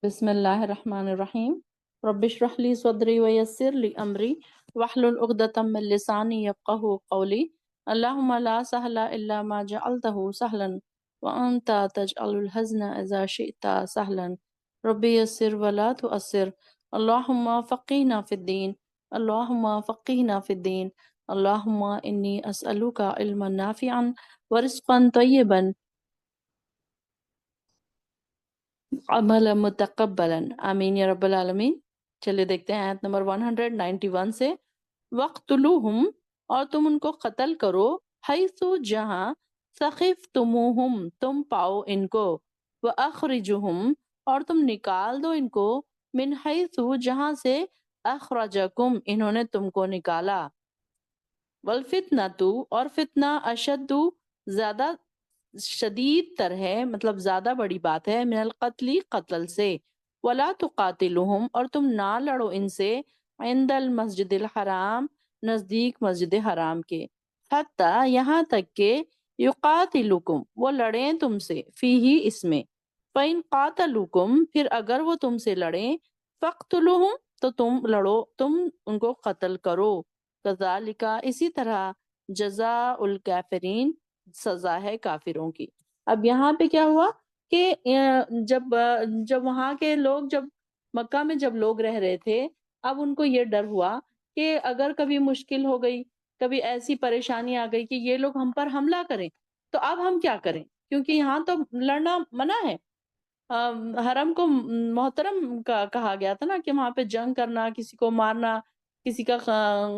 بسم الله الرحمن الرحيم. رب اشرح لي صدري ويسر لي أمري واحلل عقدة من لساني يفقهوا قولي. اللهم لا سهل إلا ما جعلته سهلا وأنت تجعل الحزن إذا شئت سهلا. ربي يسر ولا تؤسر. اللهم فقهنا في الدين. اللهم فقهنا في الدين. اللهم إني أسألك علما نافعا ورزقا طيبا عمل متقبلا آمین یا رب العالمین۔ چلے دیکھتے ہیں آیت نمبر 191 سے۔ وَاقْتُلُوهُمْ، اور تم ان کو قتل کرو، حیث جہاں، ثقفتموہم تم پاؤ ان کو، وَأَخْرِجُهُمْ اور تم نکال دو ان کو، من حیث جہاں سے، اخرجکم انہوں نے تم کو نکالا، والفتنۃ اور فتنہ، اشد زیادہ شدید تر ہے، مطلب زیادہ بڑی بات ہے، من القتل قتل سے، ولا تقاتلهم اور تم نہ لڑو ان سے، عند المسجد الحرام نزدیک مسجد حرام کے، حتی یہاں تک کہ یقاتلکم وہ لڑیں تم سے، فیہ اس میں، فإن قاتلوکم پھر اگر وہ تم سے لڑیں، فاقتلوہم تو تم لڑو، تم ان کو قتل کرو، کذالک اسی طرح، جزاء الکافرین سزا ہے کافروں کی۔ اب یہاں پہ کیا ہوا کہ جب وہاں کے لوگ، جب مکہ میں جب لوگ رہ رہے تھے، اب ان کو یہ ڈر ہوا کہ اگر کبھی مشکل ہو گئی، کبھی ایسی پریشانی آ گئی کہ یہ لوگ ہم پر حملہ کریں، تو اب ہم کیا کریں، کیونکہ یہاں تو لڑنا منع ہے۔ حرم کو محترم کہا گیا تھا نا، کہ وہاں پہ جنگ کرنا، کسی کو مارنا، کسی کا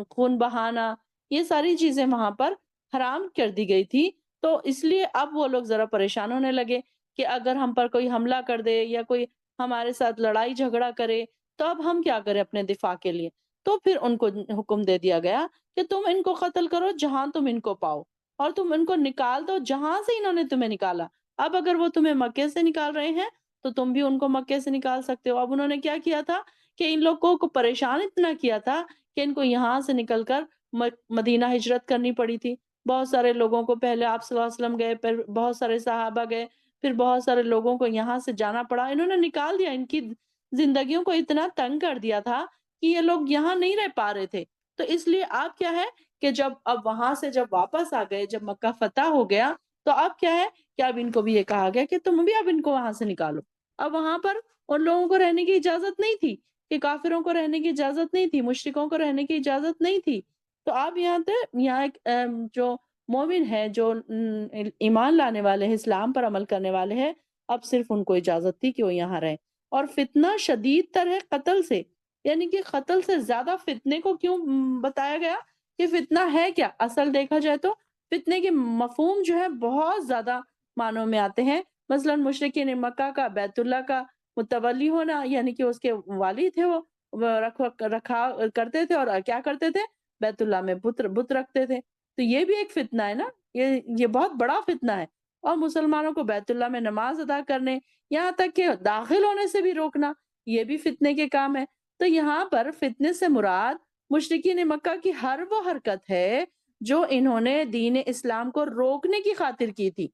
خون بہانا، یہ ساری چیزیں وہاں پر حرام کر دی گئی تھی۔ تو اس لیے اب وہ لوگ ذرا پریشان ہونے لگے کہ اگر ہم پر کوئی حملہ کر دے یا کوئی ہمارے ساتھ لڑائی جھگڑا کرے تو اب ہم کیا کریں اپنے دفاع کے لیے۔ تو پھر ان کو حکم دے دیا گیا کہ تم ان کو قتل کرو جہاں تم ان کو پاؤ، اور تم ان کو نکال دو جہاں سے انہوں نے تمہیں نکالا۔ اب اگر وہ تمہیں مکے سے نکال رہے ہیں تو تم بھی ان کو مکے سے نکال سکتے ہو۔ اب انہوں نے کیا کیا تھا کہ ان لوگوں کو پریشان اتنا کیا تھا کہ ان کو یہاں سے نکل کر مدینہ ہجرت کرنی پڑی تھی۔ بہت سارے لوگوں کو، پہلے آپ صلی اللہ علیہ وسلم گئے، پھر بہت سارے صحابہ گئے، پھر بہت سارے لوگوں کو یہاں سے جانا پڑا۔ انہوں نے نکال دیا، ان کی زندگیوں کو اتنا تنگ کر دیا تھا کہ یہ لوگ یہاں نہیں رہ پا رہے تھے۔ تو اس لیے آپ کیا ہے کہ جب اب وہاں سے جب واپس آ گئے، جب مکہ فتح ہو گیا، تو اب کیا ہے کہ اب ان کو بھی یہ کہا گیا کہ تم بھی اب ان کو وہاں سے نکالو۔ اب وہاں پر ان لوگوں کو رہنے کی اجازت نہیں تھی، کہ کافروں کو رہنے کی اجازت نہیں تھی، مشرکوں کو رہنے کی اجازت نہیں تھی۔ تو آپ یہاں ایک جو مومن ہے، جو ایمان لانے والے ہیں، اسلام پر عمل کرنے والے ہیں، اب صرف ان کو اجازت تھی کہ وہ یہاں رہیں۔ اور فتنہ شدید تر ہے قتل سے، یعنی کہ قتل سے زیادہ فتنے کو کیوں بتایا گیا کہ فتنہ ہے کیا؟ اصل دیکھا جائے تو فتنے کے مفہوم جو ہے بہت زیادہ معنوں میں آتے ہیں۔ مثلا مشرکین مکہ کا بیت اللہ کا متولی ہونا، یعنی کہ اس کے والی تھے، وہ رکھا کرتے تھے، اور کیا کرتے تھے؟ بیت اللہ میں بت رکھتے تھے۔ تو یہ بھی ایک فتنہ ہے نا، یہ بہت بڑا فتنہ ہے۔ اور مسلمانوں کو بیت اللہ میں نماز ادا کرنے، یہاں تک کہ داخل ہونے سے بھی روکنا، یہ بھی فتنے کے کام ہے۔ تو یہاں پر فتنے سے مراد مشرکین مکہ کی ہر وہ حرکت ہے جو انہوں نے دین اسلام کو روکنے کی خاطر کی تھی،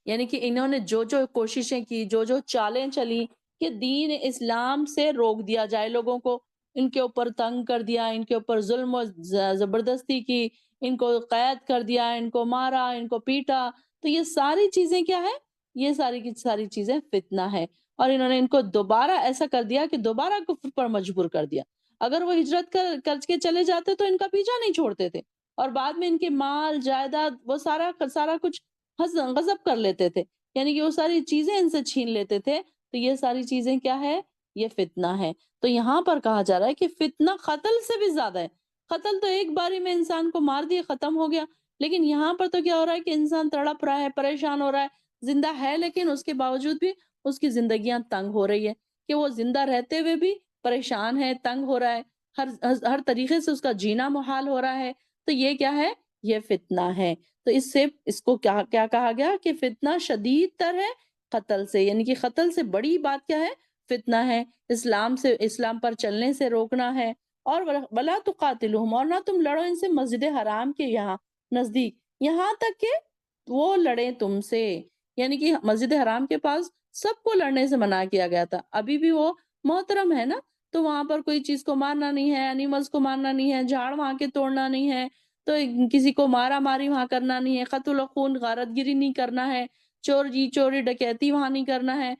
یعنی کہ انہوں نے جو جو کوششیں کی، جو جو چالیں چلی کہ دین اسلام سے روک دیا جائے لوگوں کو، ان کے اوپر تنگ کر دیا، ان کے اوپر ظلم و زبردستی کی، ان کو قید کر دیا، ان کو مارا، ان کو پیٹا، تو یہ ساری چیزیں کیا ہے؟ یہ ساری کی ساری چیزیں فتنہ ہے۔ اور انہوں نے ان کو دوبارہ ایسا کر دیا کہ دوبارہ کفر پر مجبور کر دیا۔ اگر وہ ہجرت کر کے چلے جاتے تو ان کا پیچھا نہیں چھوڑتے تھے، اور بعد میں ان کے مال جائیداد وہ سارا کچھ غصب کر لیتے تھے، یعنی کہ وہ ساری چیزیں ان سے چھین لیتے تھے۔ تو یہ ساری چیزیں کیا ہے؟ یہ فتنہ ہے۔ تو یہاں پر کہا جا رہا ہے کہ فتنہ قتل سے بھی زیادہ ہے۔ قتل تو ایک باری میں انسان کو مار دیا، ختم ہو گیا، لیکن یہاں پر تو کیا ہو رہا ہے کہ انسان تڑپ رہا ہے، پریشان ہو رہا ہے، زندہ ہے لیکن اس کے باوجود بھی اس کی زندگیاں تنگ ہو رہی ہے، کہ وہ زندہ رہتے ہوئے بھی پریشان ہے، تنگ ہو رہا ہے، ہر طریقے سے اس کا جینا محال ہو رہا ہے۔ تو یہ کیا ہے؟ یہ فتنہ ہے۔ تو اس کو کیا کہا گیا کہ فتنہ شدید تر ہے قتل سے، یعنی کہ قتل سے بڑی بات کیا ہے؟ فتنہ ہے، اسلام پر چلنے سے روکنا ہے۔ اور ولا تقاتلہم اور نہ تم لڑو ان سے مسجد حرام کے یہاں نزدیک، یہاں تک کہ وہ لڑیں تم سے، یعنی کہ مسجد حرام کے پاس سب کو لڑنے سے منع کیا گیا تھا، ابھی بھی وہ محترم ہے نا، تو وہاں پر کوئی چیز کو مارنا نہیں ہے، اینیملز کو مارنا نہیں ہے، جھاڑ وہاں کے توڑنا نہیں ہے، تو کسی کو مارا ماری وہاں کرنا نہیں ہے، قتل و خون غارت گری نہیں کرنا ہے، چوری ڈکیتی وہاں نہیں کرنا ہے،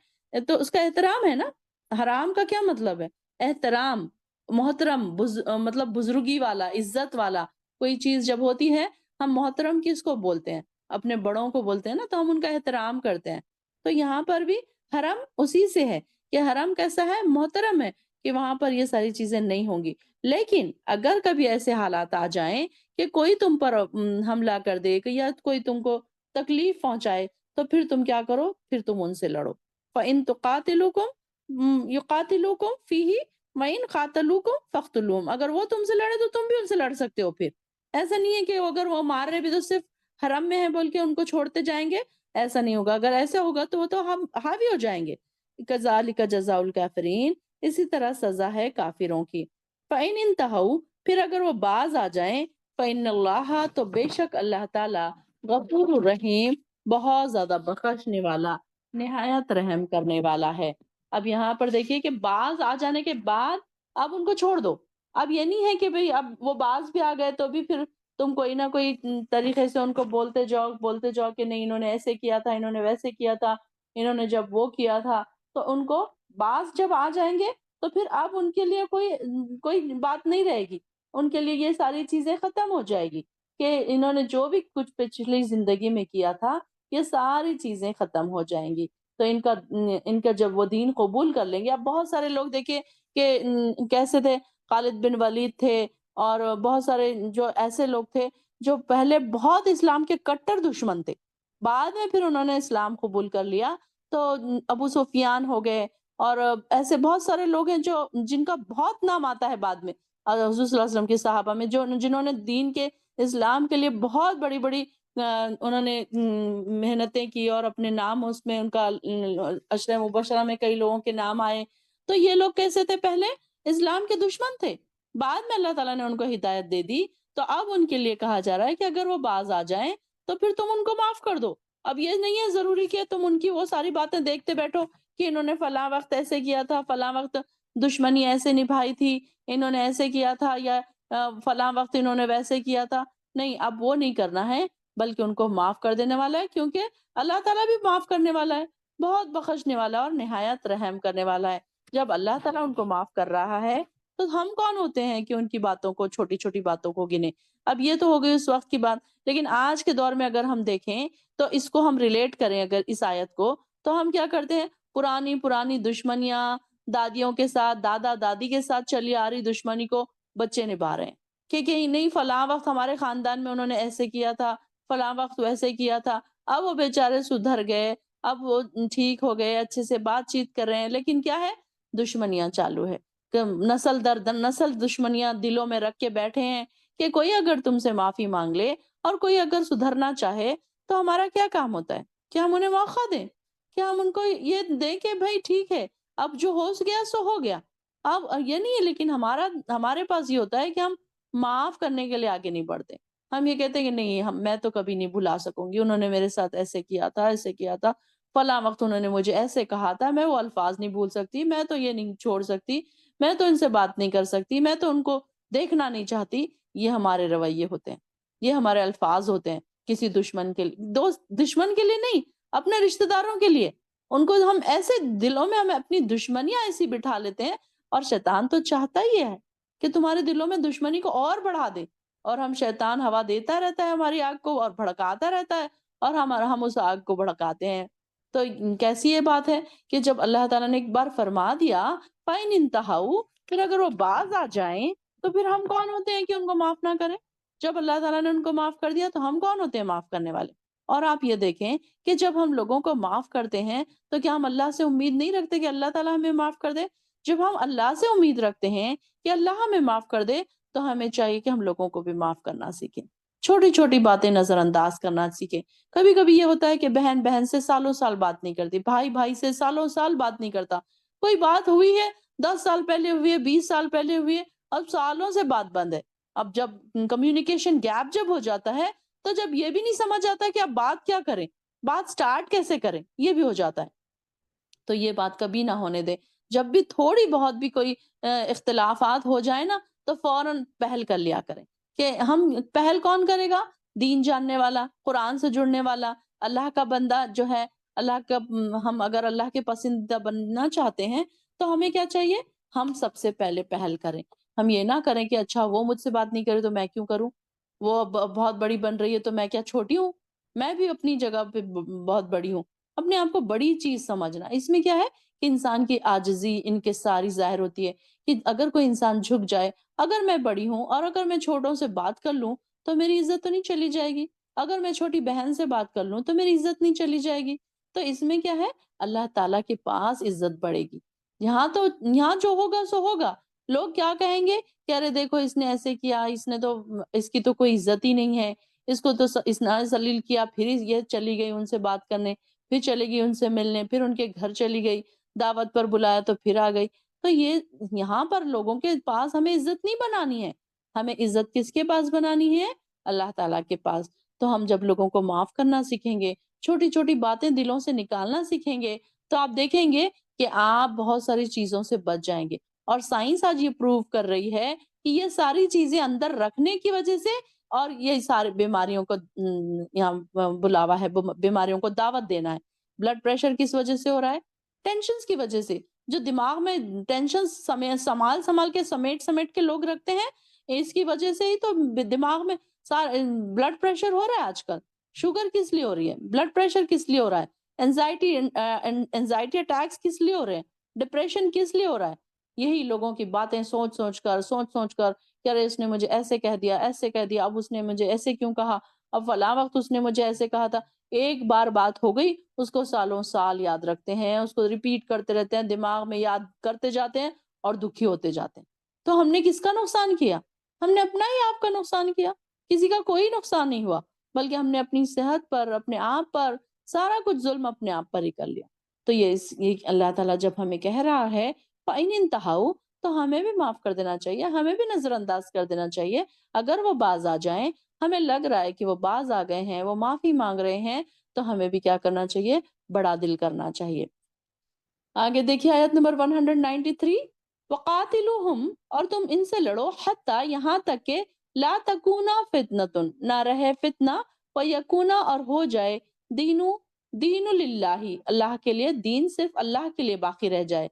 تو اس کا احترام ہے نا۔ حرام کا کیا مطلب ہے؟ احترام، محترم، مطلب بزرگی والا، عزت والا کوئی چیز جب ہوتی ہے، ہم محترم کس کو بولتے ہیں؟ اپنے بڑوں کو بولتے ہیں نا، تو ہم ان کا احترام کرتے ہیں۔ تو یہاں پر بھی حرم اسی سے ہے کہ حرم کیسا ہے؟ محترم ہے، کہ وہاں پر یہ ساری چیزیں نہیں ہوں گی۔ لیکن اگر کبھی ایسے حالات آ جائیں کہ کوئی تم پر حملہ کر دے کہ یا کوئی تم کو تکلیف پہنچائے، تو پھر تم کیا کرو؟ پھر تم ان سے لڑو۔ فَإِن تُقَاتِلُوكُمْ يُقَاتِلُوكُمْ فِيهِ وَإِن قَاتَلُوكُمْ فَاقْتُلُوهُمْ، اگر وہ تم سے لڑے تو تم بھی ان سے لڑ سکتے ہو پھر۔ ایسا نہیں ہے کہ اگر وہ مار رہے بھی تو صرف حرم میں ہے بول کے ان کو چھوڑتے جائیں گے، ایسا نہیں ہوگا۔ اگر ایسا ہوگا تو وہ تو ہم حاوی ہو جائیں گے۔ کذالک جزاء الکافرین، اسی طرح سزا ہے کافروں کی۔ فَإِنِ انتہوا، پھر اگر وہ باز آ جائیں، فَإِنَّ اللَّهَ، تو بے شک اللہ تعالی، غفور الرحیم، بہت زیادہ بخشنے والا، نہایت رحم کرنے والا ہے۔ اب یہاں پر دیکھیے کہ باز آ جانے کے بعد اب ان کو چھوڑ دو۔ اب یہ نہیں ہے کہ بھئی اب وہ باز بھی آ گئے تو بھی پھر تم کوئی نہ کوئی طریقے سے ان کو بولتے جاؤ کہ نہیں انہوں نے ایسے کیا تھا، انہوں نے ویسے کیا تھا، انہوں نے جب وہ کیا تھا، تو ان کو باز جب آ جائیں گے تو پھر اب ان کے لیے کوئی بات نہیں رہے گی، ان کے لیے یہ ساری چیزیں ختم ہو جائے گی کہ انہوں نے جو بھی کچھ پچھلی زندگی میں کیا تھا، یہ ساری چیزیں ختم ہو جائیں گی۔ تو ان کا جب وہ دین قبول کر لیں گے، اب بہت سارے لوگ دیکھیں کہ کیسے تھے، خالد بن ولید تھے اور بہت سارے جو ایسے لوگ تھے جو پہلے بہت اسلام کے کٹر دشمن تھے، بعد میں پھر انہوں نے اسلام قبول کر لیا۔ تو ابو سفیان ہو گئے اور ایسے بہت سارے لوگ ہیں جو جن کا بہت نام آتا ہے بعد میں اور حضور صلی اللہ علیہ وسلم کے صحابہ میں، جنہوں نے دین کے اسلام کے لیے بہت بڑی بڑی انہوں نے محنتیں کی اور اپنے نام اس میں ان کا عشرہ مبشرہ میں کئی لوگوں کے نام آئے۔ تو یہ لوگ کیسے تھے؟ پہلے اسلام کے دشمن تھے، بعد میں اللہ تعالیٰ نے ان کو ہدایت دے دی۔ تو اب ان کے لیے کہا جا رہا ہے کہ اگر وہ باز آ جائیں تو پھر تم ان کو معاف کر دو۔ اب یہ نہیں ہے ضروری کہ تم ان کی وہ ساری باتیں دیکھتے بیٹھو کہ انہوں نے فلاں وقت ایسے کیا تھا، فلاں وقت دشمنی ایسے نبھائی تھی، انہوں نے ایسے کیا تھا، یا فلاں وقت انہوں نے ویسے کیا تھا۔ نہیں، اب وہ نہیں کرنا ہے، بلکہ ان کو معاف کر دینے والا ہے، کیونکہ اللہ تعالیٰ بھی معاف کرنے والا ہے، بہت بخشنے والا اور نہایت رحم کرنے والا ہے۔ جب اللہ تعالیٰ ان کو معاف کر رہا ہے تو ہم کون ہوتے ہیں کہ ان کی باتوں کو، چھوٹی چھوٹی باتوں کو گنے۔ اب یہ تو ہو گئی اس وقت کی بات، لیکن آج کے دور میں اگر ہم دیکھیں تو اس کو ہم ریلیٹ کریں اگر اس آیت کو، تو ہم کیا کرتے ہیں؟ پرانی دشمنیاں، دادیوں کے ساتھ، دادا دادی کے ساتھ چلی آ رہی دشمنی کو بچے نبھا رہے ہیں کہ نہیں فلاں وقت ہمارے خاندان میں انہوں نے ایسے کیا تھا، فلاں وقت ویسے کیا تھا، اب وہ بیچارے سدھر گئے، اب وہ ٹھیک ہو گئے، اچھے سے بات چیت کر رہے ہیں، لیکن کیا ہے؟ دشمنیاں چالو ہے کہ نسل در نسل دشمنیاں دلوں میں رکھ کے بیٹھے ہیں کہ کوئی اگر تم سے معافی مانگ لے اور کوئی اگر سدھرنا چاہے تو ہمارا کیا کام ہوتا ہے کہ ہم انہیں موقع دیں، کہ ہم ان کو یہ دیں کہ بھائی ٹھیک ہے، اب جو ہو گیا سو ہو گیا۔ اب یہ نہیں ہے، لیکن ہمارے پاس یہ ہوتا ہے کہ ہم معاف کرنے کے لیے آگے نہیں بڑھتے۔ ہم یہ کہتے ہیں کہ نہیں، میں تو کبھی نہیں بھلا سکوں گی، انہوں نے میرے ساتھ ایسے کیا تھا، ایسے کیا تھا، فلاں وقت انہوں نے مجھے ایسے کہا تھا، میں وہ الفاظ نہیں بھول سکتی، میں تو یہ نہیں چھوڑ سکتی، میں تو ان سے بات نہیں کر سکتی، میں تو ان کو دیکھنا نہیں چاہتی۔ یہ ہمارے رویے ہوتے ہیں، یہ ہمارے الفاظ ہوتے ہیں کسی دشمن کے لیے، دشمن کے لیے نہیں، اپنے رشتہ داروں کے لیے۔ ان کو ہم ایسے دلوں میں ہم اپنی دشمنیاں ایسی بٹھا لیتے ہیں، اور شیطان تو چاہتا ہی ہے کہ تمہارے دلوں میں دشمنی کو اور بڑھا دے، اور شیطان ہوا دیتا رہتا ہے ہماری آگ کو اور بھڑکاتا رہتا ہے، اور ہم اس آگ کو بھڑکاتے ہیں۔ تو کیسی یہ بات ہے کہ جب اللہ تعالیٰ نے ایک بار فرما دیا فَإِنِ انتہوا، پھر اگر وہ باز آ جائیں تو پھر ہم کون ہوتے ہیں کہ ان کو معاف نہ کریں؟ جب اللہ تعالیٰ نے ان کو معاف کر دیا تو ہم کون ہوتے ہیں معاف کرنے والے؟ اور آپ یہ دیکھیں کہ جب ہم لوگوں کو معاف کرتے ہیں تو کیا ہم اللہ سے امید نہیں رکھتے کہ اللہ تعالیٰ ہمیں معاف کر دے؟ جب ہم اللہ سے امید رکھتے ہیں کہ اللہ ہمیں معاف کر دے، تو ہمیں چاہیے کہ ہم لوگوں کو بھی معاف کرنا سیکھیں، چھوٹی چھوٹی باتیں نظر انداز کرنا سیکھیں۔ کبھی کبھی یہ ہوتا ہے کہ بہن بہن سے سالوں سال بات نہیں کرتی، بھائی بھائی سے سالوں سال بات نہیں کرتا، کوئی بات ہوئی ہے 10 سال پہلے ہوئی ہے، 20 سال پہلے ہوئی ہے، اب سالوں سے بات بند ہے۔ اب جب کمیونیکیشن گیپ جب ہو جاتا ہے تو جب یہ بھی نہیں سمجھ آتا کہ اب بات کیا کریں، بات سٹارٹ کیسے کریں یہ بھی ہو جاتا ہے. تو یہ بات کبھی نہ ہونے دیں. جب بھی تھوڑی بہت بھی کوئی اختلافات ہو جائے نا تو فوراً پہل کر لیا کریں کہ ہم پہل کون کرے گا؟ دین جاننے والا، قرآن سے جڑنے والا، اللہ کا بندہ جو ہے، اللہ کا ہم اگر اللہ کے پسندیدہ بننا چاہتے ہیں تو ہمیں کیا چاہیے؟ ہم سب سے پہلے پہل کریں. ہم یہ نہ کریں کہ اچھا وہ مجھ سے بات نہیں کرے تو میں کیوں کروں، وہ بہت بڑی بن رہی ہے تو میں کیا چھوٹی ہوں؟ میں بھی اپنی جگہ پہ بہت بڑی ہوں. اپنے آپ کو بڑی چیز سمجھنا، اس میں کیا ہے کہ انسان کی عاجزی ان کے ساری ظاہر ہوتی ہے کہ اگر کوئی انسان جھک جائے، اگر میں بڑی ہوں اور اگر میں چھوٹوں سے بات کر لوں تو میری عزت تو نہیں چلی جائے گی، اگر میں چھوٹی بہن سے بات کر لوں تو میری عزت نہیں چلی جائے گی. تو اس میں کیا ہے، اللہ تعالیٰ کے پاس عزت بڑھے گی. یہاں جو ہوگا سو ہوگا. لوگ کیا کہیں گے کہ ارے دیکھو اس نے ایسے کیا، اس نے تو، اس کی تو کوئی عزت ہی نہیں ہے، اس کو تو اس نے ذلیل کیا، پھر یہ چلی گئی ان سے بات کرنے، پھر چلے گی ان سے ملنے، پھر ان کے گھر چلی گئی، دعوت پر بلایا تو پھر آ گئی. تو یہ یہاں پر لوگوں کے پاس ہمیں عزت نہیں بنانی ہے. ہمیں عزت کس کے پاس بنانی ہے؟ اللہ تعالیٰ کے پاس. تو ہم جب لوگوں کو معاف کرنا سیکھیں گے، چھوٹی چھوٹی باتیں دلوں سے نکالنا سیکھیں گے، تو آپ دیکھیں گے کہ آپ بہت ساری چیزوں سے بچ جائیں گے. اور سائنس آج یہ پروو کر رہی ہے کہ یہ ساری چیزیں اندر رکھنے کی وجہ سے، اور یہ سارے بیماریوں کو یہاں بلاوا ہے، بیماریوں کو دعوت دینا ہے. بلڈ پریشر کس وجہ سے ہو رہا ہے؟ ٹینشنز کی وجہ سے. جو دماغ میں ٹینشن سنبھال کے سمیٹ کے لوگ رکھتے ہیں، اس کی وجہ سے ہی تو دماغ میں بلڈ پریشر ہو رہا ہے آج کل. شوگر کس لیے ہو رہی ہے؟ بلڈ پریشر کس لیے ہو رہا ہے؟ اینزائٹی اٹیکس کس لیے ہو رہے ہیں؟ ڈپریشن کس لیے ہو رہا ہے؟ یہی لوگوں کی باتیں سوچ سوچ کر کہ ارے اس نے مجھے ایسے کہہ دیا، ایسے کہہ دیا، اب اس نے مجھے ایسے کیوں کہا، اب فلاں وقت اس نے مجھے ایسے کہا تھا. ایک بار بات ہو گئی اس کو سالوں سال یاد رکھتے ہیں، اس کو ریپیٹ کرتے رہتے ہیں، دماغ میں یاد کرتے جاتے ہیں اور دکھی ہوتے جاتے ہیں. تو ہم نے کس کا نقصان کیا؟ ہم نے اپنا ہی آپ کا نقصان کیا. کسی کا کوئی نقصان نہیں ہوا، بلکہ ہم نے اپنی صحت پر، اپنے آپ پر، سارا کچھ ظلم اپنے آپ پر ہی کر لیا. تو یہ اللہ تعالیٰ جب ہمیں کہہ رہا ہے فَإِنِ انتہوا، تو ہمیں بھی معاف کر دینا چاہیے، ہمیں بھی نظر انداز کر دینا چاہیے. اگر وہ باز آ جائیں، ہمیں لگ رہا ہے کہ وہ باز آ گئے ہیں، وہ معافی مانگ رہے ہیں، تو ہمیں بھی کیا کرنا چاہیے؟ بڑا دل کرنا چاہیے. آگے دیکھیے آیت نمبر 193. وَقَاتِلُوهُمْ، اور تم ان سے لڑو، حتیٰ یہاں تک کہ لا تکونا فتنتن، نہ رہے فتنہ، وَيَكُونَ، اور ہو جائے، دین للہ، اللہ کے لیے، دین صرف اللہ کے لیے باقی رہ جائے.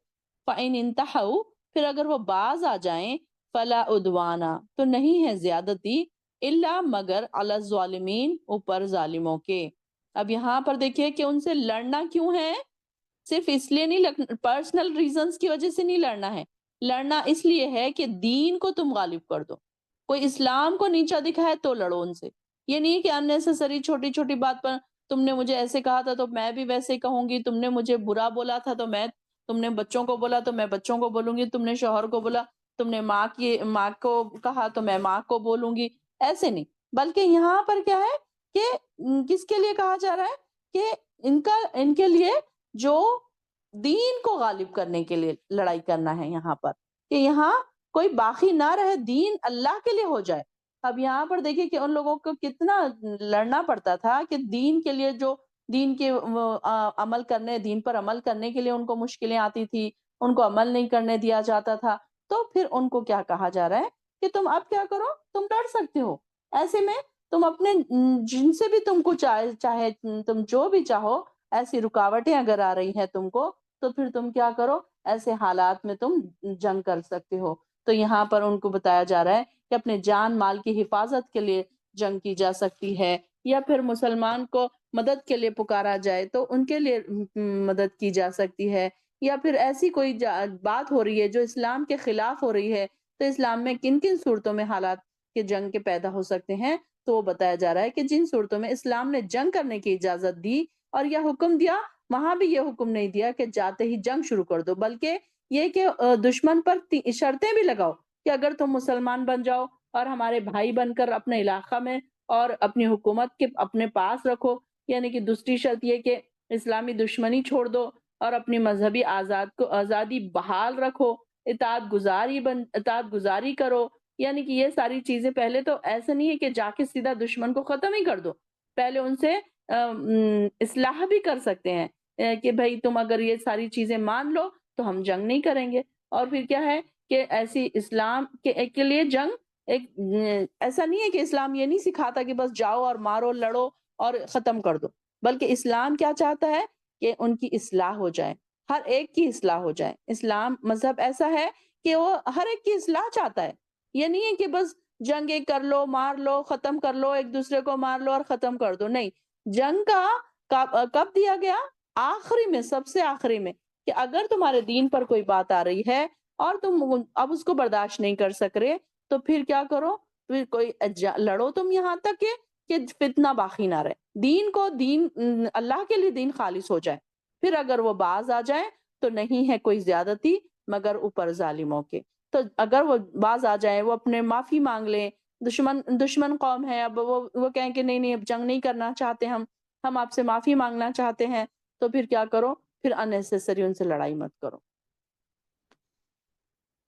فَإِنِ انتہوا، پھر اگر وہ باز آ جائیں، فلا عدوانہ، تو نہیں ہے زیادتی، الا مگر، علی الظالمین، اوپر ظالموں کے. اب یہاں پر دیکھیے کہ ان سے لڑنا کیوں ہے؟ صرف اس لیے نہیں، پرسنل ریزنز کی وجہ سے نہیں لڑنا ہے. لڑنا اس لیے ہے کہ دین کو تم غالب کر دو. کوئی اسلام کو نیچا دکھائے تو لڑو ان سے. یہ نہیں کہ اننیسیسری چھوٹی چھوٹی بات پر تم نے مجھے ایسے کہا تھا تو میں بھی ویسے کہوں گی، تم نے مجھے برا بولا تھا تو میں، تم نے بچوں کو بولا تو میں بچوں کو بولوں گی، تم نے شوہر کو بولا، تم نے ماں کو کہا تو میں ماں کو بولوں گی. ایسے نہیں، بلکہ یہاں پر کیا ہے کہ کس کے لیے کہا جا رہا ہے کہ ان کے لیے جو دین کو غالب کرنے کے لیے لڑائی کرنا ہے. یہاں پر کہ یہاں کوئی باقی نہ رہے، دین اللہ کے لیے ہو جائے. اب یہاں پر دیکھیں کہ ان لوگوں کو کتنا لڑنا پڑتا تھا کہ دین کے لیے، جو دین کے عمل کرنے، دین پر عمل کرنے کے لیے ان کو مشکلیں آتی تھی، ان کو عمل نہیں کرنے دیا جاتا تھا. تو پھر ان کو کیا کہا جا رہا ہے کہ تم اب کیا کرو، تم لڑ سکتے ہو. ایسے میں تم اپنے جن سے بھی تم کو چاہے تم جو بھی چاہو، ایسی رکاوٹیں اگر آ رہی ہیں تم کو، تو پھر تم کیا کرو، ایسے حالات میں تم جنگ کر سکتے ہو. تو یہاں پر ان کو بتایا جا رہا ہے کہ اپنے جان مال کی حفاظت کے لیے جنگ کی جا سکتی ہے، یا پھر مسلمان کو مدد کے لیے پکارا جائے تو ان کے لیے مدد کی جا سکتی ہے، یا پھر ایسی کوئی بات ہو رہی ہے جو اسلام کے خلاف ہو رہی ہے تو اسلام میں کن کن صورتوں میں حالات کے جنگ کے پیدا ہو سکتے ہیں. تو وہ بتایا جا رہا ہے کہ جن صورتوں میں اسلام نے جنگ کرنے کی اجازت دی اور یہ حکم دیا، وہاں بھی یہ حکم نہیں دیا کہ جاتے ہی جنگ شروع کر دو، بلکہ یہ کہ دشمن پر شرطیں بھی لگاؤ کہ اگر تم مسلمان بن جاؤ اور ہمارے بھائی بن کر اپنے علاقہ میں اور اپنی حکومت کے اپنے پاس رکھو. یعنی کہ دوسری شرط یہ کہ اسلامی دشمنی چھوڑ دو اور اپنی مذہبی آزادی بحال رکھو، اطاعت گزاری کرو. یعنی کہ یہ ساری چیزیں پہلے تو ایسا نہیں ہے کہ جا کے سیدھا دشمن کو ختم ہی کر دو، پہلے ان سے اصلاح بھی کر سکتے ہیں کہ بھائی تم اگر یہ ساری چیزیں مان لو تو ہم جنگ نہیں کریں گے۔ اور پھر کیا ہے کہ ایسی اسلام کے لیے جنگ ایک ایسا نہیں ہے کہ اسلام یہ نہیں سکھاتا کہ بس جاؤ اور مارو لڑو اور ختم کر دو، بلکہ اسلام کیا چاہتا ہے کہ ان کی اصلاح ہو جائے، ہر ایک کی اصلاح ہو جائے۔ اسلام مذہب ایسا ہے کہ وہ ہر ایک کی اصلاح چاہتا ہے، یہ نہیں ہے کہ بس جنگیں کر لو، مار لو، ختم کر لو، ایک دوسرے کو مار لو اور ختم کر دو، نہیں۔ جنگ کا کب دیا گیا؟ آخری میں، سب سے آخری میں، کہ اگر تمہارے دین پر کوئی بات آ رہی ہے اور تم اب اس کو برداشت نہیں کر سک رہے تو پھر کیا کرو؟ پھر کوئی لڑو تم یہاں تک کہ فتنہ باقی نہ رہے، دین اللہ کے لیے دین خالص ہو جائے۔ پھر اگر وہ باز آ جائے تو نہیں ہے کوئی زیادتی مگر اوپر ظالموں کے۔ تو اگر وہ باز آ جائے، وہ اپنے معافی مانگ لیں، دشمن قوم ہے، اب وہ کہیں کہ نہیں نہیں اب جنگ نہیں کرنا چاہتے، ہم آپ سے معافی مانگنا چاہتے ہیں، تو پھر کیا کرو؟ پھر انیسیسری ان سے لڑائی مت کرو۔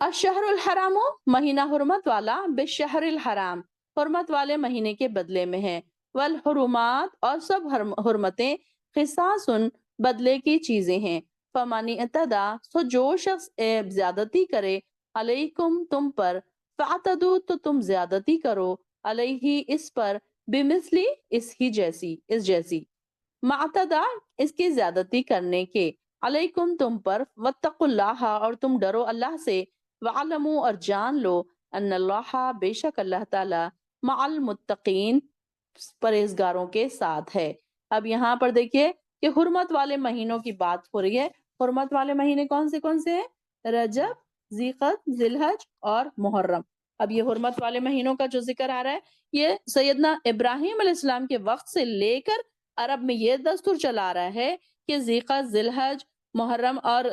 الشہر الحرام، مہینہ حرمت والا، بالشہر الحرام، حرمت والے مہینے کے بدلے میں ہے، والحرمات، اور سب حرمتیں، قصاص، بدلے کی چیزیں ہیں، فمن اعتدی، سو جو شخص زیادتی کرے، علیکم، تم پر، فاعتدوا، تو تم زیادتی کرو، علیہ، اس پر، بمثلی، اس جیسی، معتدہ، اس کی زیادتی کرنے کے، علیکم، تم پر، واتقوا اللہ، اور تم ڈرو اللہ سے، وعلموا، اور جان لو، ان اللہ، بے شک اللہ تعالی، مع المتقین، پرہیزگاروں کے ساتھ ہے۔ اب یہاں پر دیکھیے کہ حرمت والے مہینوں کی بات ہو رہی ہے۔ حرمت والے مہینے کون سے ہیں؟ رجب، ذیقعد، ذی الحج اور محرم۔ اب یہ حرمت والے مہینوں کا جو ذکر آ رہا ہے، یہ سیدنا ابراہیم علیہ السلام کے وقت سے لے کر عرب میں یہ دستور چلا رہا ہے کہ ذیقعد، ذی الحج، محرم اور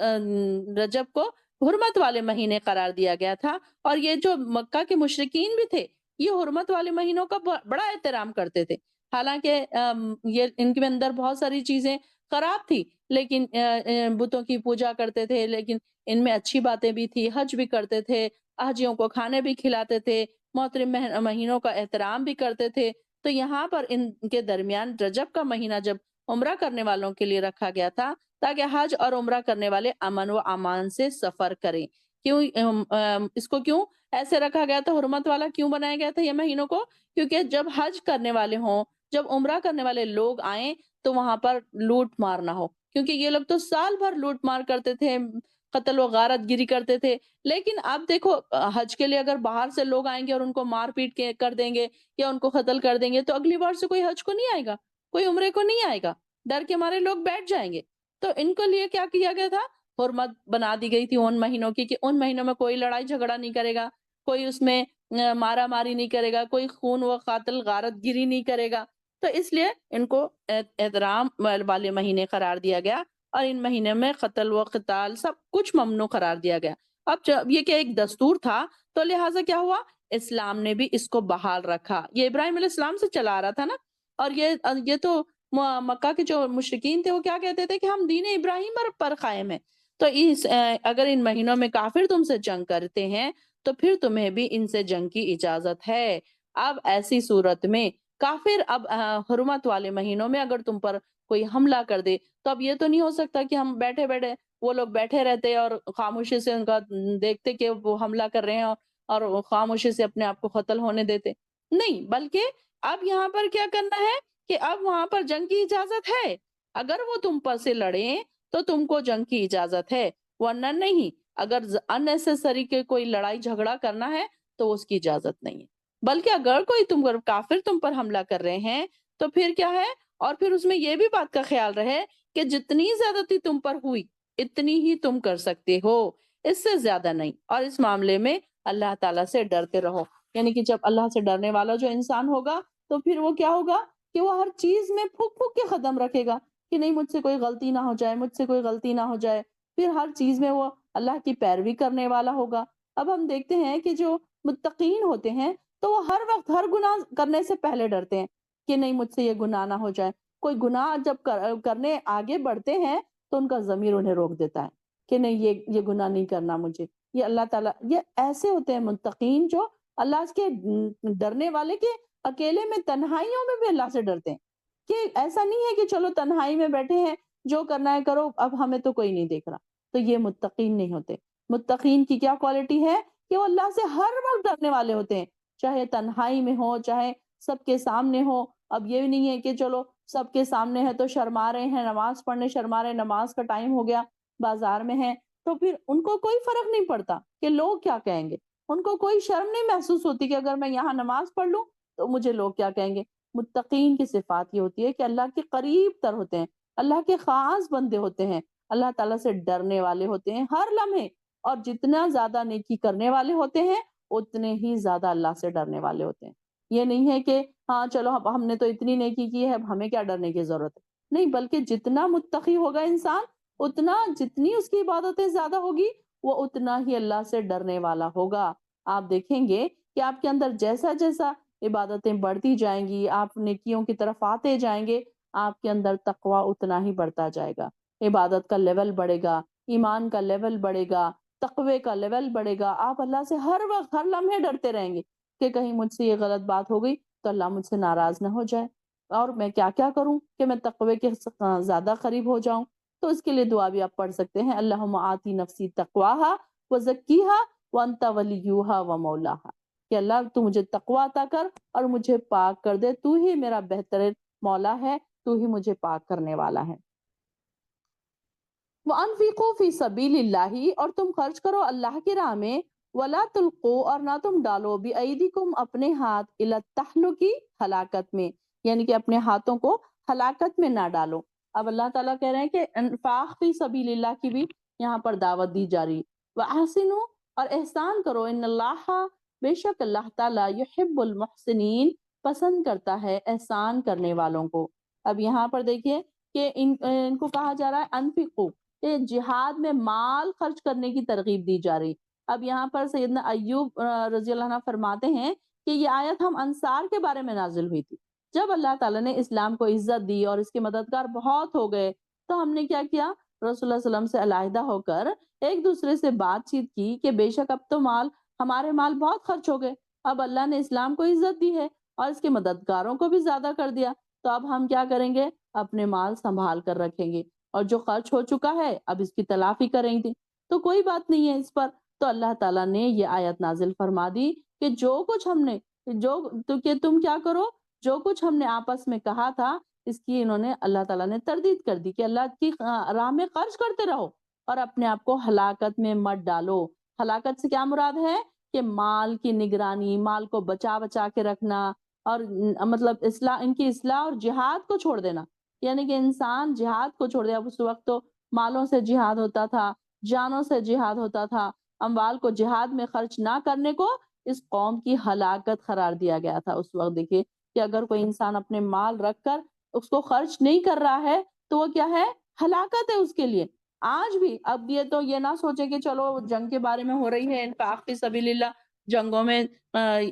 رجب کو حرمت والے مہینے قرار دیا گیا تھا، اور یہ جو مکہ کے مشرکین بھی تھے یہ حرمت والے مہینوں کا بڑا احترام کرتے تھے، حالانکہ یہ ان کے اندر بہت ساری چیزیں خراب تھی، لیکن بتوں کی پوجا کرتے تھے، لیکن ان میں اچھی باتیں بھی تھی، حج بھی کرتے تھے، حاجیوں کو کھانے بھی کھلاتے تھے، محترم مہینوں کا احترام بھی کرتے تھے۔ تو یہاں پر ان کے درمیان رجب کا مہینہ جب عمرہ کرنے والوں کے لیے رکھا گیا تھا تاکہ حج اور عمرہ کرنے والے امن و امان سے سفر کریں۔ اس کو کیوں ایسے رکھا گیا تھا، حرمت والا کیوں بنایا گیا تھا یہ مہینوں کو؟ کیونکہ جب حج کرنے والے ہوں، جب عمرہ کرنے والے لوگ آئیں تو وہاں پر لوٹ مار نہ ہو، کیونکہ یہ لوگ تو سال بھر لوٹ مار کرتے تھے، قتل و غارت گیری کرتے تھے، لیکن اب دیکھو حج کے لیے اگر باہر سے لوگ آئیں گے اور ان کو مار پیٹ کے کر دیں گے یا ان کو قتل کر دیں گے تو اگلی بار سے کوئی حج کو نہیں آئے گا، کوئی عمرے کو نہیں آئے گا، ڈر کے مارے لوگ بیٹھ جائیں گے۔ تو ان کو لیے کیا کیا گیا تھا؟ حرمت بنا دی گئی تھی ان مہینوں کی کہ ان مہینوں میں کوئی لڑائی جھگڑا نہیں کرے گا، کوئی اس میں مارا ماری نہیں کرے گا، کوئی خون و قاتل غارت گیری نہیں کرے گا، تو اس لیے ان کو احترام والے مہینے قرار دیا گیا، اور ان مہینے میں قتل و قتال سب کچھ ممنوع قرار دیا گیا۔ اب جب یہ کہ ایک دستور تھا تو لہٰذا کیا ہوا، اسلام نے بھی اس کو بحال رکھا، یہ ابراہیم علیہ السلام سے چلا آ رہا تھا نا، اور یہ تو مکہ کے جو مشرکین تھے وہ کیا کہتے تھے کہ ہم دین ابراہیم پر قائم ہیں، تو اگر ان مہینوں میں کافر تم سے جنگ کرتے ہیں تو پھر تمہیں بھی ان سے جنگ کی اجازت ہے۔ اب ایسی صورت میں کافر اب حرمت والے مہینوں میں اگر تم پر کوئی حملہ کر دے تو اب یہ تو نہیں ہو سکتا کہ ہم بیٹھے بیٹھے وہ لوگ بیٹھے رہتے اور خاموشی سے ان کا دیکھتے کہ وہ حملہ کر رہے ہیں اور خاموشی سے اپنے آپ کو قتل ہونے دیتے، نہیں، بلکہ اب یہاں پر کیا کرنا ہے کہ اب وہاں پر جنگ کی اجازت ہے، اگر وہ تم پر سے لڑیں تو تم کو جنگ کی اجازت ہے، ورنہ نہیں، اگر اننیسیسری کے کوئی لڑائی جھگڑا کرنا ہے تو اس کی اجازت نہیں ہے، بلکہ اگر کوئی کافر تم پر حملہ کر رہے ہیں تو پھر کیا ہے، اور پھر اس میں یہ بھی بات کا خیال رہے کہ جتنی زیادتی تم پر ہوئی اتنی ہی تم کر سکتے ہو، اس سے زیادہ نہیں، اور اس معاملے میں اللہ تعالیٰ سے ڈرتے رہو، یعنی کہ جب اللہ سے ڈرنے والا جو انسان ہوگا تو پھر وہ کیا ہوگا کہ وہ ہر چیز میں پھک پھک کے قدم رکھے گا کہ نہیں مجھ سے کوئی غلطی نہ ہو جائے، مجھ سے کوئی غلطی نہ ہو جائے، پھر ہر چیز میں وہ اللہ کی پیروی کرنے والا ہوگا۔ اب ہم دیکھتے ہیں کہ جو متقین ہوتے ہیں تو وہ ہر وقت ہر گناہ کرنے سے پہلے ڈرتے ہیں کہ نہیں مجھ سے یہ گناہ نہ ہو جائے، کوئی گناہ جب کرنے آگے بڑھتے ہیں تو ان کا ضمیر انہیں روک دیتا ہے کہ نہیں یہ گناہ نہیں کرنا مجھے، یہ اللہ تعالیٰ، یہ ایسے ہوتے ہیں متقین جو اللہ کے ڈرنے والے کے اکیلے میں تنہائیوں میں بھی اللہ سے ڈرتے ہیں، کہ ایسا نہیں ہے کہ چلو تنہائی میں بیٹھے ہیں، جو کرنا ہے کرو، اب ہمیں تو کوئی نہیں دیکھ رہا. تو یہ متقین نہیں ہوتے. متقین کی کیا کوالٹی ہے کہ وہ اللہ سے ہر وقت ڈرنے والے ہوتے ہیں، چاہے تنہائی میں ہو، چاہے سب کے سامنے ہو. اب یہ نہیں ہے کہ چلو سب کے سامنے ہے تو شرما رہے ہیں، نماز پڑھنے شرما رہے ہیں، نماز کا ٹائم ہو گیا، بازار میں ہیں، تو پھر ان کو کوئی فرق نہیں پڑتا کہ لوگ کیا کہیں گے. ان کو کوئی شرم نہیں محسوس ہوتی کہ اگر میں یہاں نماز پڑھ لوں تو مجھے لوگ کیا کہیں گے. متقین کی صفات یہ ہوتی ہے کہ اللہ کے قریب تر ہوتے ہیں، اللہ کے خاص بندے ہوتے ہیں، اللہ تعالیٰ سے ڈرنے والے ہوتے ہیں ہر لمحے. اور جتنا زیادہ نیکی کرنے والے ہوتے ہیں اتنے ہی زیادہ اللہ سے ڈرنے والے ہوتے ہیں. یہ نہیں ہے کہ ہاں چلو اب ہم نے تو اتنی نیکی کی ہے، اب ہمیں کیا ڈرنے کی ضرورت ہے. نہیں، بلکہ جتنا متقی ہوگا انسان، اتنا جتنی اس کی عبادتیں زیادہ ہوگی، وہ اتنا ہی اللہ سے ڈرنے والا ہوگا. آپ دیکھیں گے کہ آپ کے اندر جیسا جیسا عبادتیں بڑھتی جائیں گی، آپ نیکیوں کی طرف آتے جائیں گے، آپ کے اندر تقوی اتنا ہی بڑھتا جائے گا. عبادت کا لیول بڑھے گا، ایمان کا لیول بڑھے گا، تقوی کا لیول بڑھے گا. آپ اللہ سے ہر وقت ہر لمحے ڈرتے رہیں گے کہ کہیں مجھ سے یہ غلط بات ہو گئی تو اللہ مجھ سے ناراض نہ ہو جائے، اور میں کیا کیا کروں کہ میں تقوی کے زیادہ قریب ہو جاؤں. تو اس کے لیے دعا بھی آپ پڑھ سکتے ہیں، اللہم آتی نفسی تقواہا وزکیہا وانت ولیہا ومولاہا، کہ اللہ تو مجھے تقوی عطا کر اور مجھے پاک کر دے، تو ہی میرا بہترین مولا ہے، تو ہی مجھے پاک کرنے والا ہے. وَأَنفِقُوا فِي سَبِيلِ اللَّهِ، اور تم خرچ کرو اللہ کی راہ میں، وَلَا تُلْقُوا، اور نہ تم ڈالو، بِأَيْدِكُمْ اپنے ہاتھ، إِلَى التَّهْلُكِ ہلاکت میں، یعنی کہ اپنے ہاتھوں کو ہلاکت میں نہ ڈالو. اب اللہ تعالیٰ کہہ رہے ہیں کہ انفاق فی سبیل اللہ کی بھی یہاں پر دعوت دی جا رہی. وَأَحْسِنُوا، اور احسان کرو، إِنَّ اللَّهَ، بے شک اللہ تعالیٰ، يُحِبُّ الْمُحْسِنِينَ، پسند کرتا ہے احسان کرنے والوں کو. اب یہاں پر دیکھیے کہ ان کو کہا جا رہا ہے انفقوا، کہ جہاد میں مال خرچ کرنے کی ترغیب دی جا رہی. اب یہاں پر سیدنا ایوب رضی اللہ عنہ فرماتے ہیں کہ یہ آیت ہم انصار کے بارے میں نازل ہوئی تھی. جب اللہ تعالیٰ نے اسلام کو عزت دی اور اس کے مددگار بہت ہو گئے، تو ہم نے کیا کیا، رسول اللہ صلی اللہ علیہ وسلم سے علیحدہ ہو کر ایک دوسرے سے بات چیت کی کہ بے شک اب تو ہمارے مال بہت خرچ ہو گئے، اب اللہ نے اسلام کو عزت دی ہے اور اس کے مددگاروں کو بھی زیادہ کر دیا، تو اب ہم کیا کریں گے، اپنے مال سنبھال کر رکھیں گے، اور جو خرچ ہو چکا ہے اب اس کی تلافی کریں گے. تو کوئی بات نہیں ہے اس پر. تو اللہ تعالیٰ نے یہ آیت نازل فرما دی کہ جو کچھ ہم نے تو کہ تم کیا کرو، جو کچھ ہم نے آپس میں کہا تھا اس کی انہوں نے اللہ تعالیٰ نے تردید کر دی کہ اللہ کی راہ میں خرچ کرتے رہو اور اپنے آپ کو ہلاکت میں مت ڈالو. ہلاکت سے کیا مراد ہے کہ مال کی نگرانی، مال کو بچا بچا کے رکھنا، اور مطلب ان کی اصلاح اور جہاد کو چھوڑ دینا. یعنی کہ انسان جہاد کو چھوڑ دیا. اس وقت تو مالوں سے جہاد ہوتا تھا، جانوں سے جہاد ہوتا تھا، اموال کو جہاد میں خرچ نہ کرنے کو اس قوم کی ہلاکت قرار دیا گیا تھا. اس وقت دیکھیے کہ اگر کوئی انسان اپنے مال رکھ کر اس کو خرچ نہیں کر رہا ہے تو وہ کیا ہے، ہلاکت ہے اس کے لیے. آج بھی اب یہ تو یہ نہ سوچے کہ چلو جنگ کے بارے میں ہو رہی ہے، انفاق فی سبیل اللہ، جنگوں میں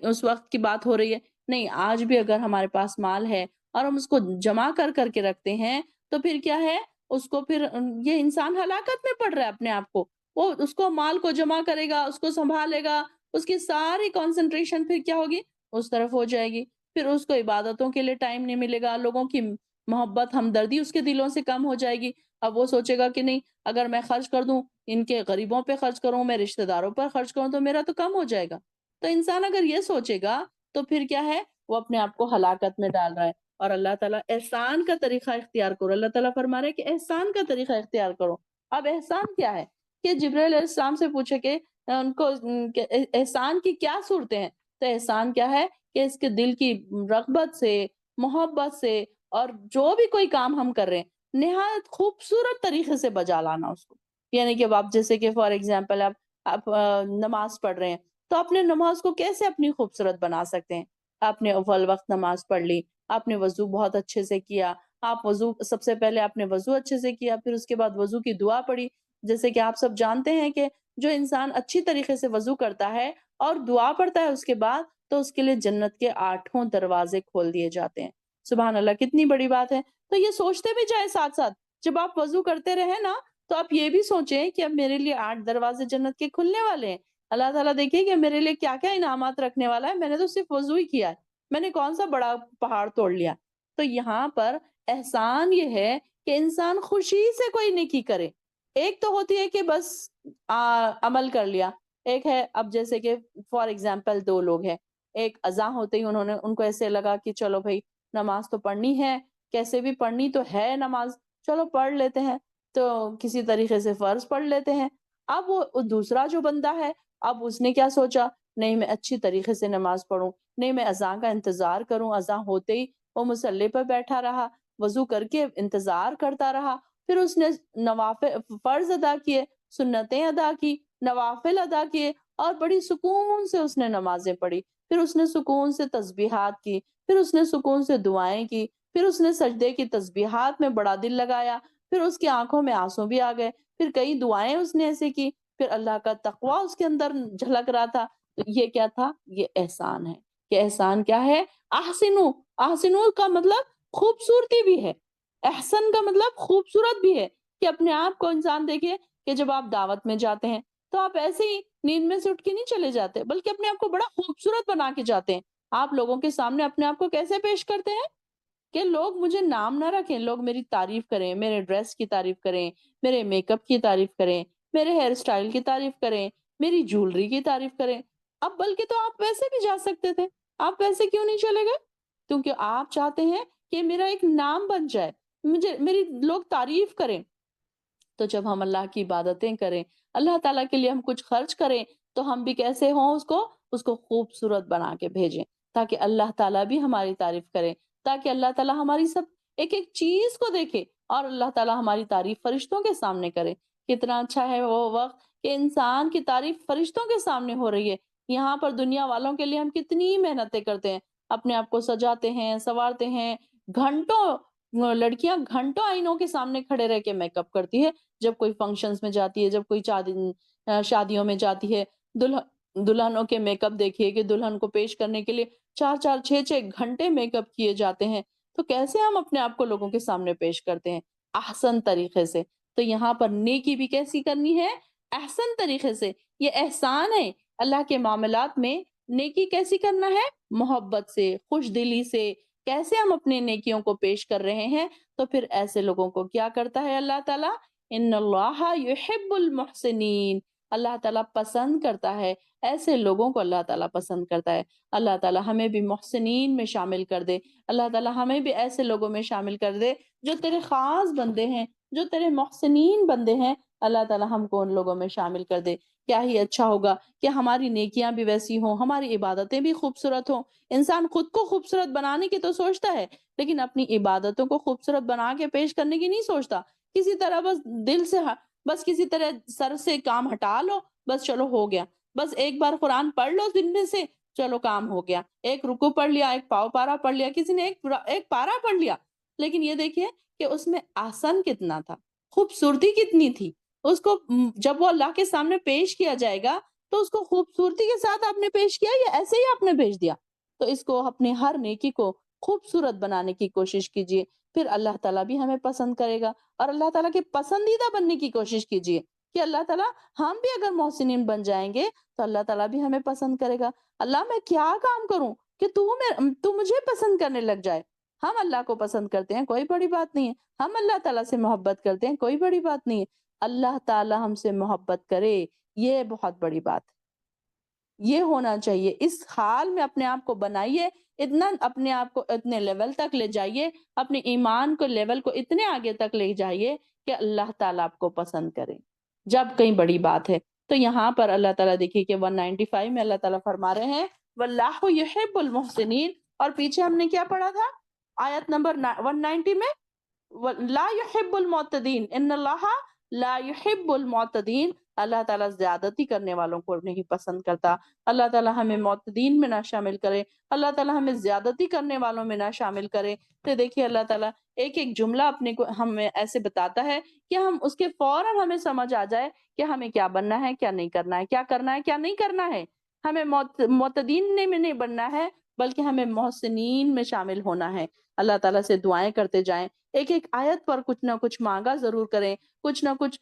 اس وقت کی بات ہو رہی ہے. نہیں، آج بھی اگر ہمارے پاس مال ہے اور ہم اس کو جمع کر کے رکھتے ہیں تو پھر کیا ہے، اس کو پھر یہ انسان ہلاکت میں پڑ رہا ہے اپنے آپ کو. وہ اس کو مال کو جمع کرے گا، اس کو سنبھالے گا، اس کی ساری کنسنٹریشن پھر کیا ہوگی، اس طرف ہو جائے گی. پھر اس کو عبادتوں کے لیے ٹائم نہیں ملے گا، لوگوں کی محبت ہمدردی اس کے دلوں سے کم ہو جائے گی. اب وہ سوچے گا کہ نہیں، اگر میں خرچ کر دوں، ان کے غریبوں پہ خرچ کروں، میں رشتہ داروں پر خرچ کروں تو میرا تو کم ہو جائے گا. تو انسان اگر یہ سوچے گا تو پھر کیا ہے، وہ اپنے آپ کو ہلاکت میں ڈال رہا ہے. اور اللہ تعالیٰ احسان کا طریقہ اختیار کرو، اللہ تعالیٰ فرما رہے ہیں کہ احسان کا طریقہ اختیار کرو. اب احسان کیا ہے کہ جبرائیل علیہ السلام سے پوچھے کہ ان کو کہ احسان کی کیا صورتیں ہیں. تو احسان کیا ہے کہ اس کے دل کی رغبت سے، محبت سے، اور جو بھی کوئی کام ہم کر رہے ہیں نہایت خوبصورت طریقے سے بجا لانا اس کو. یعنی کہ آپ جیسے کہ فار ایگزامپل آپ نماز پڑھ رہے ہیں تو اپنے نماز کو کیسے اپنی خوبصورت بنا سکتے ہیں. آپ نے اول وقت نماز پڑھ لی، آپ نے وضو بہت اچھے سے کیا، آپ وضو سب سے پہلے آپ نے وضو اچھے سے کیا، پھر اس کے بعد وضو کی دعا پڑھی. جیسے کہ آپ سب جانتے ہیں کہ جو انسان اچھی طریقے سے وضو کرتا ہے اور دعا پڑھتا ہے اس کے بعد، تو اس کے لیے جنت کے 8 دروازے کھول دیے جاتے ہیں. سبحان اللہ، کتنی بڑی بات ہے. تو یہ سوچتے بھی جائیں ساتھ ساتھ، جب آپ وضو کرتے رہیں نا تو آپ یہ بھی سوچیں کہ اب میرے لیے 8 دروازے جنت کے کھلنے والے ہیں. اللہ تعالیٰ دیکھیے کہ میرے لیے کیا کیا انعامات رکھنے والا ہے. میں نے تو صرف وضو ہی کیا ہے، میں نے کون سا بڑا پہاڑ توڑ لیا. تو یہاں پر احسان یہ ہے کہ انسان خوشی سے کوئی نیکی کرے. ایک تو ہوتی ہے کہ بس عمل کر لیا. ایک ہے اب جیسے کہ فار ایگزامپل 2 لوگ ہیں. ایک اذان ہوتے ہی ان کو ایسے لگا کہ چلو بھائی نماز تو پڑھنی ہے، کیسے بھی پڑھنی تو ہے نماز، چلو پڑھ لیتے ہیں. تو کسی طریقے سے فرض پڑھ لیتے ہیں. اب وہ دوسرا جو بندہ ہے، اب اس نے کیا سوچا، نہیں میں اچھی طریقے سے نماز پڑھوں، نہیں میں اذان کا انتظار کروں. اذان ہوتے ہی وہ مصلی پر بیٹھا رہا، وضو کر کے انتظار کرتا رہا. پھر اس نے نوافل فرض ادا کیے، سنتیں ادا کی، نوافل ادا کیے، اور بڑی سکون سے اس نے نمازیں پڑھی. پھر اس نے سکون سے تسبیحات کی، پھر اس نے سکون سے دعائیں کی، پھر اس نے سجدے کی تسبیحات میں بڑا دل لگایا. پھر اس کی آنکھوں میں آنسو بھی آ گئے. پھر کئی دعائیں اس نے ایسے کی. پھر اللہ کا تقوی اس کے اندر جھلک رہا تھا. تو یہ کیا تھا؟ یہ احسان ہے. کہ احسان کیا ہے؟ احسنو. احسنو کا مطلب خوبصورتی بھی ہے. احسن کا مطلب خوبصورت بھی ہے. کہ اپنے آپ کو انسان دیکھے کہ جب آپ دعوت میں جاتے ہیں تو آپ ایسے ہی نیند میں سے اٹھ کے نہیں چلے جاتے، بلکہ اپنے آپ کو بڑا خوبصورت بنا کے جاتے ہیں. آپ لوگوں کے سامنے اپنے آپ کو کیسے پیش کرتے ہیں کہ لوگ مجھے نام نہ رکھیں، لوگ میری تعریف کریں، میرے ڈریس کی تعریف کریں، میرے میک اپ کی تعریف کریں، میرے ہیئر اسٹائل کی تعریف کریں، میری جولری کی تعریف کریں. اب بلکہ تو آپ ویسے بھی جا سکتے تھے، آپ ویسے کیوں نہیں چلے گئے؟ کیونکہ آپ چاہتے ہیں کہ میرا ایک نام بن جائے، میری لوگ تعریف کریں. تو جب ہم اللہ کی عبادتیں کریں، اللہ تعالیٰ کے لیے ہم کچھ خرچ کریں، تو ہم بھی کیسے ہوں، اس کو خوبصورت بنا کے بھیجیں، تاکہ اللہ تعالیٰ بھی ہماری تعریف کرے، تاکہ اللہ تعالیٰ ہماری سب ایک ایک چیز کو دیکھے، اور اللہ تعالیٰ ہماری تعریف فرشتوں کے سامنے کرے. کتنا اچھا ہے وہ وقت کہ انسان کی تعریف فرشتوں کے سامنے ہو رہی ہے. یہاں پر دنیا والوں کے لیے ہم کتنی محنتیں کرتے ہیں، اپنے آپ کو سجاتے ہیں، سنوارتے ہیں. گھنٹوں لڑکیاں گھنٹوں آئینوں کے سامنے کھڑے رہ کے میک اپ کرتی ہے جب کوئی فنکشنز میں جاتی ہے، جب کوئی شادیوں میں جاتی ہے. دلہنوں کے میک اپ دیکھیے کہ دلہن کو پیش کرنے کے لیے 4-4 6-6 گھنٹے میک اپ کیے جاتے ہیں. تو کیسے ہم اپنے آپ کو لوگوں کے سامنے پیش کرتے ہیں؟ احسن طریقے سے. تو یہاں پر نیکی بھی کیسی کرنی ہے؟ احسن طریقے سے. یہ احسان ہے. اللہ کے معاملات میں نیکی کیسی کرنا ہے؟ محبت سے، خوش دلی سے. کیسے ہم اپنے نیکیوں کو پیش کر رہے ہیں؟ تو پھر ایسے لوگوں کو کیا کرتا ہے اللہ تعالیٰ؟ ان اللہ یحب المحسنین. اللہ تعالیٰ پسند کرتا ہے ایسے لوگوں کو، اللہ تعالیٰ پسند کرتا ہے. اللہ تعالیٰ ہمیں بھی محسنین میں شامل کر دے. اللہ تعالیٰ ہمیں بھی ایسے لوگوں میں شامل کر دے جو تیرے خاص بندے ہیں، جو تیرے محسنین بندے ہیں. اللہ تعالیٰ ہم کو ان لوگوں میں شامل کر دے. کیا ہی اچھا ہوگا کہ ہماری نیکیاں بھی ویسی ہوں، ہماری عبادتیں بھی خوبصورت ہوں. انسان خود کو خوبصورت بنانے کی تو سوچتا ہے، لیکن اپنی عبادتوں کو خوبصورت بنا کے پیش کرنے کی نہیں سوچتا. کسی طرح بس دل سے بس کسی طرح سر سے کام ہٹا لو، بس چلو ہو گیا. بس ایک بار قرآن پڑھ لو دن میں سے، چلو کام ہو گیا. ایک رکو پڑھ لیا، ایک پاؤ پارا پڑھ لیا، کسی نے ایک پارا پڑھ لیا. لیکن یہ دیکھیے کہ اس میں آسن کتنا تھا، خوبصورتی کتنی تھی. اس کو جب وہ اللہ کے سامنے پیش کیا جائے گا تو اس کو خوبصورتی کے ساتھ آپ نے پیش کیا یا ایسے ہی آپ نے بھیج دیا؟ تو اس کو اپنے ہر نیکی کو خوبصورت بنانے کی کوشش کیجیے. پھر اللہ تعالیٰ بھی ہمیں پسند کرے گا، اور اللہ تعالیٰ کے پسندیدہ بننے کی کوشش کیجیے کہ اللہ تعالیٰ ہم بھی اگر محسنین بن جائیں گے تو اللہ تعالیٰ بھی ہمیں پسند کرے گا. اللہ میں کیا کام کروں کہ تو مجھے پسند کرنے لگ جائے. ہم اللہ کو پسند کرتے ہیں، کوئی بڑی بات نہیں ہے. ہم اللہ تعالیٰ سے محبت کرتے ہیں، کوئی بڑی بات نہیں ہے. اللہ تعالیٰ ہم سے محبت کرے، یہ بہت بڑی بات ہے. یہ ہونا چاہیے. اس حال میں اپنے آپ کو بنائیے، اتنا اپنے آپ کو اتنے لیول تک لے جائیے، اپنے ایمان کو لیول کو اتنے آگے تک لے جائیے کہ اللہ تعالیٰ آپ کو پسند کرے. جب کئی بڑی بات ہے. تو یہاں پر اللہ تعالیٰ دیکھیے کہ 195 میں اللہ تعالیٰ فرما رہے ہیں واللہ یحب المحسنین. اور پیچھے ہم نے کیا پڑھا تھا آیت نمبر 190 میں؟ لا يحب المعتدین، ان اللہ لا يحب المعتدین. اللہ تعالیٰ زیادتی کرنے والوں کو نہیں پسند کرتا. اللہ تعالیٰ ہمیں معتدین میں نہ شامل کرے، اللہ تعالیٰ ہمیں زیادتی کرنے والوں میں نہ شامل کرے. تو دیکھیے اللہ تعالیٰ ایک ایک جملہ اپنے کو ہمیں ایسے بتاتا ہے کہ ہم اس کے فوراً ہمیں سمجھ آ جائے کہ ہمیں کیا بننا ہے، کیا نہیں کرنا ہے، کیا کرنا ہے، کیا نہیں کرنا ہے. ہمیں معتدین میں نہیں بننا ہے، بلکہ ہمیں محسنین میں شامل ہونا ہے. اللہ تعالیٰ سے دعائیں کرتے جائیں، ایک ایک آیت پر کچھ نہ کچھ مانگا ضرور کریں. کچھ نہ کچھ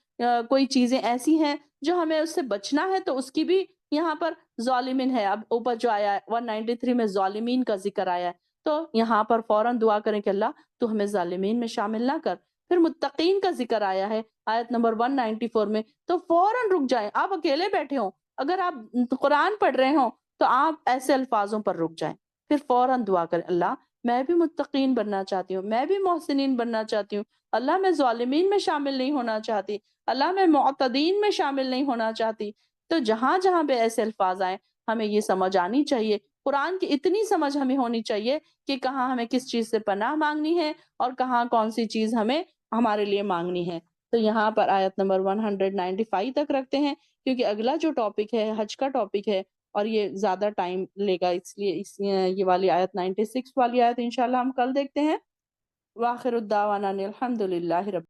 کوئی چیزیں ایسی ہیں جو ہمیں اس سے بچنا ہے تو اس کی بھی یہاں پر ظالمین ہے. اب اوپر جو آیا ہے 193 میں ظالمین کا ذکر آیا ہے. تو یہاں پر فوراً دعا کریں کہ اللہ تو ہمیں ظالمین میں شامل نہ کر۔ پھر متقین کا ذکر آیا ہے آیت نمبر 194 میں، تو فوراً رک جائیں۔ آپ اکیلے بیٹھے ہوں، اگر آپ قرآن پڑھ رہے ہوں تو آپ ایسے الفاظوں پر رک جائیں، پھر فوراً دعا کریں اللہ میں بھی متقین بننا چاہتی ہوں، میں بھی محسنین بننا چاہتی ہوں، اللہ میں ظالمین میں شامل نہیں ہونا چاہتی، اللہ میں معتدین میں شامل نہیں ہونا چاہتی۔ تو جہاں جہاں پہ ایسے الفاظ آئیں ہمیں یہ سمجھ آنی چاہیے، قرآن کی اتنی سمجھ ہمیں ہونی چاہیے کہ کہاں ہمیں کس چیز سے پناہ مانگنی ہے اور کہاں کون سی چیز ہمیں ہمارے لیے مانگنی ہے۔ تو یہاں پر آیت نمبر 195 تک رکھتے ہیں، کیونکہ اگلا جو ٹاپک ہے حج کا ٹاپک ہے اور یہ زیادہ ٹائم لے گا، اس لیے یہ والی آیت 96 والی آیت انشاءاللہ ہم کل دیکھتے ہیں۔ وآخر الدعوانا الحمد للہ رب